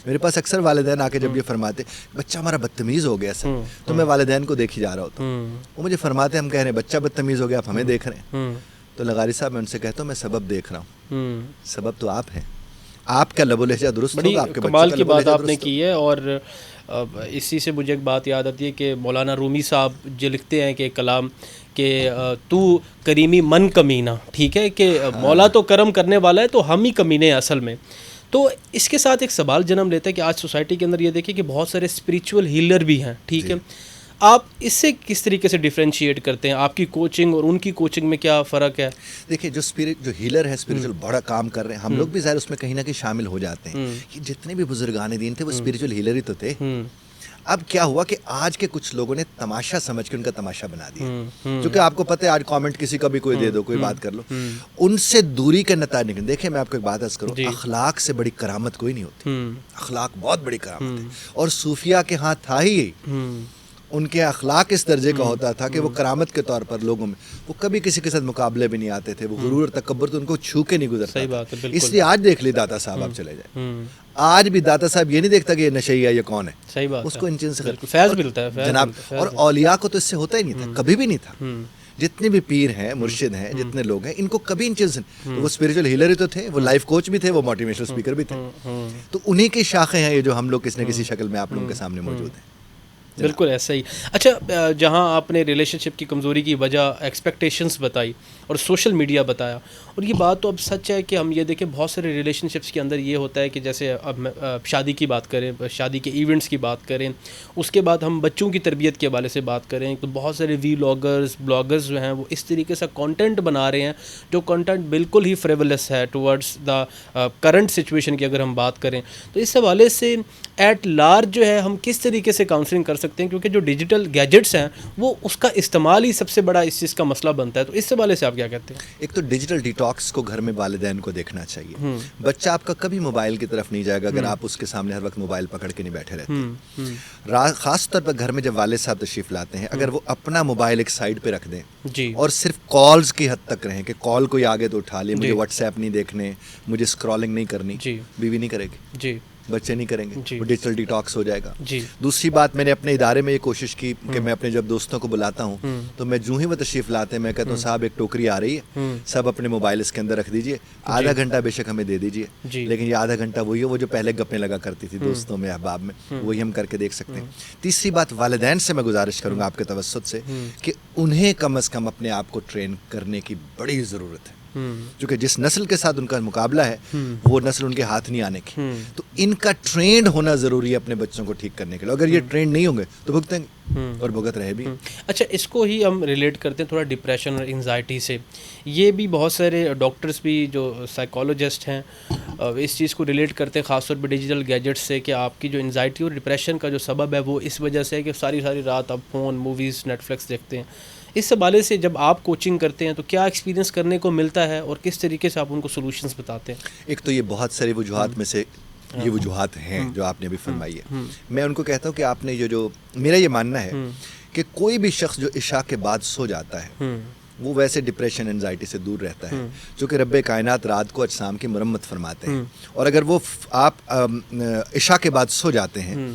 میرے پاس اکثر والدین آ کے جب یہ فرماتے بچہ ہمارا بدتمیز ہو گیا سر، تو میں والدین کو دیکھ ہی جا رہا ہوتا ہوں، وہ مجھے فرماتے ہم کہہ رہے ہیں بچہ بدتمیز ہو گیا، آپ ہمیں دیکھ رہے ہیں. تو لغاری صاحب میں ان سے کہتا ہوں میں سبب دیکھ رہا ہوں، سبب تو آپ ہیں. آپ کا لب و لہجہ درست ہوگا، آپ کے کمال بچوں کی کا لب و بات لہجہ آپ نے درست کی ہے. اور اسی سے مجھے ایک بات یاد آتی ہے کہ مولانا رومی صاحب جو لکھتے ہیں کہ کلام کہ تو کریمی من کمینہ، ٹھیک ہے کہ مولا تو کرم کرنے والا ہے تو ہم ہی کمینے ہیں اصل میں. تو اس کے ساتھ ایک سوال جنم لیتا ہے کہ آج سوسائٹی کے اندر یہ دیکھیں کہ بہت سارے اسپریچول ہیلر بھی ہیں، ٹھیک ہے. آپ اس سے کس طریقے سے ڈیفرینشیٹ کرتے ہیں؟ آپ کی کوچنگ اور ان کی کوچنگ میں کیا فرق ہے؟ دیکھیں جو ہیلر ہے اسپریچول بڑا کام کر رہے ہیں، ہم لوگ بھی ظاہر اس میں کہیں نہ کہیں شامل ہو جاتے ہیں. یہ جتنے بھی بزرگان دین تھے وہ اسپریچول ہیلر ہی تو تھے. اب کیا ہوا کہ آج کے کچھ لوگوں نے تماشا سمجھ کے ان کا تماشا بنا دیا، کیونکہ آپ کو پتہ ہے آج کامنٹ کسی کا بھی کوئی دے دو، کوئی بات کر لو، ان سے دوری کے نتائج نکلیں. دیکھیں میں آپ کو ایک بات عرض کروں، اخلاق سے بڑی کرامت کوئی نہیں ہوتی. اخلاق بہت بڑی کرامت ہے، اور صوفیہ کے ہاں تھا ہی یہی. ان کے اخلاق اس درجے کا ہوتا تھا کہ وہ کرامت کے طور پر لوگوں میں وہ کبھی کسی کے ساتھ مقابلے بھی نہیں آتے تھے. وہ غرور اور تکبر تو ان کو چھو کے نہیں گزرتا تھا. اس لیے آج دیکھ لی داتا صاحب، آپ چلے جائیں، آج بھی داتا صاحب یہ نہیں دیکھتا کہ یہ نشئی ہے، یہ کون ہے. صحیح بات، اس کو ان چیزوں سے فیض ملتا ہے جناب. اور اولیاء کو تو اس سے ہوتا ہی نہیں تھا، کبھی بھی نہیں تھا. جتنے بھی پیر ہیں، مرشد ہیں، جتنے لوگ ہیں، ان کو کبھی ان چیزوں سے وہ اسپریچول ہیلر ہی تو تھے، وہ لائف کوچ بھی تھے، وہ موٹیویشنل اسپیکر بھی تھے. تو انہی کی شاخیں ہیں یہ جو ہم لوگ کسی نہ کسی شکل میں آپ لوگوں کے سامنے موجود ہیں. بالکل ایسا ہی. اچھا، جہاں آپ نے ریلیشن شپ کی کمزوری کی وجہ ایکسپیکٹیشنز بتائی اور سوشل میڈیا بتایا، اور یہ بات تو اب سچ ہے کہ ہم یہ دیکھیں بہت سارے ریلیشن شپس کے اندر یہ ہوتا ہے کہ جیسے اب شادی کی بات کریں، شادی کے ایونٹس کی بات کریں، اس کے بعد ہم بچوں کی تربیت کے حوالے سے بات کریں تو بہت سارے بلاگرز جو ہیں وہ اس طریقے سے کانٹینٹ بنا رہے ہیں جو کانٹینٹ بالکل ہی فریولس ہے ٹورڈز دا کرنٹ سچویشن کی اگر ہم بات کریں. تو اس حوالے سے ایٹ لارج جو ہے ہم کس طریقے سے کاؤنسلنگ کر سکتے ہیں، کیونکہ جو ڈیجیٹل گیجٹس ہیں وہ اس کا استعمال ہی سب سے بڑا اس چیز کا مسئلہ بنتا ہے. تو اس حوالے سے آپ کیا کہتے ہیں؟ ایک تو ڈیجیٹل ڈیٹاکس کو گھر میں والدین کو دیکھنا چاہیے. بچہ آپ کا کبھی موبائل کی طرف نہیں جائے گا اگر آپ اس کے سامنے ہر وقت موبائل پکڑ کے نہیں بیٹھے رہتے. خاص طور پر گھر میں جب والد صاحب تشریف لاتے ہیں، اگر وہ اپنا موبائل ایک سائڈ پہ رکھ دیں اور صرف کالز کی حد تک رہیں کہ کال کوئی آگے تو اٹھا لے، مجھے واٹس ایپ نہیں دیکھنے، مجھے اسکرولنگ نہیں کرنی، بیوی نہیں کرے گی، بچے نہیں کریں گے، وہ ڈیجیٹل ڈیٹاکس ہو جائے گا. دوسری بات، میں نے اپنے ادارے میں یہ کوشش کی کہ میں اپنے جب دوستوں کو بلاتا ہوں تو میں جو ہی وہ تشریف لاتے ہیں میں کہتا ہوں صاحب ایک ٹوکری آ رہی ہے، سب اپنے موبائل اس کے اندر رکھ دیجئے، آدھا گھنٹہ بے شک ہمیں دے دیجئے، لیکن یہ آدھا گھنٹہ وہی ہے وہ جو پہلے گپیں لگا کرتی تھی دوستوں میں، احباب میں، وہی ہم کر کے دیکھ سکتے ہیں. تیسری بات، والدین سے میں گزارش کروں گا آپ کے توسط سے کہ انہیں کم از کم اپنے آپ کو ٹرین کرنے کی بڑی ضرورت ہے، کیونکہ جس نسل کے ساتھ ان کا مقابلہ ہے وہ نسل ان کے ہاتھ نہیں آنے کی. تو ان کا ٹرینڈ ہونا ضروری ہے اپنے بچوں کو ٹھیک کرنے کے لیے. اگر یہ ٹرینڈ نہیں ہوں گے تو بھگتیں گے اور بھگت رہے بھی. اچھا، اس کو ہی ہم ریلیٹ کرتے ہیں تھوڑا ڈپریشن اور انزائٹی سے. یہ بھی بہت سارے ڈاکٹرز بھی جو سائیکالوجسٹ ہیں اس چیز کو ریلیٹ کرتے ہیں خاص طور پہ ڈیجیٹل گیجٹس سے کہ آپ کی جو انزائٹی اور ڈپریشن کا جو سبب ہے وہ اس وجہ سے ہے کہ ساری رات آپ فون، موویز، نیٹ فلکس دیکھتے ہیں. اس حوالے سے جب آپ کوچنگ کرتے ہیں تو کیا ایکسپیرینس کرنے کو ملتا ہے اور کس طریقے سے آپ ان کو سولوشنز بتاتے ہیں؟ ایک تو یہ بہت ساری وجوہات میں سے یہ وجوہات ہیں جو آپ نے ابھی فرمائی ہے. میں ان کو کہتا ہوں کہ آپ نے جو میرا یہ ماننا ہے کہ کوئی بھی شخص جو عشاء کے بعد سو جاتا ہے وہ ویسے ڈپریشن انزائٹی سے دور رہتا ہے، چونکہ رب کائنات رات کو اجسام کی مرمت فرماتے ہیں. اور اگر وہ آپ عشاء کے بعد سو جاتے ہیں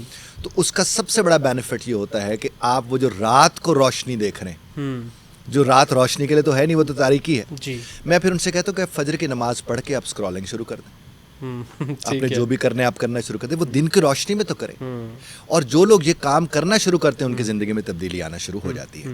تو اس کا سب سے بڑا بینیفٹ یہ ہوتا ہے کہ آپ وہ جو رات کو روشنی دیکھ رہے ہیں، جو رات روشنی کے لیے تو ہے نہیں، وہ تو تاریکی ہے. میں پھر ان سے کہتا ہوں کہ فجر کی نماز پڑھ کے آپ اسکرولنگ شروع کر دیں. آپ نے جو بھی کرنا ہے آپ کرنا شروع کر دیں، وہ دن کی روشنی میں تو کریں. اور جو لوگ یہ کام کرنا شروع کرتے ہیں ان کی زندگی میں تبدیلی آنا شروع ہو جاتی ہے.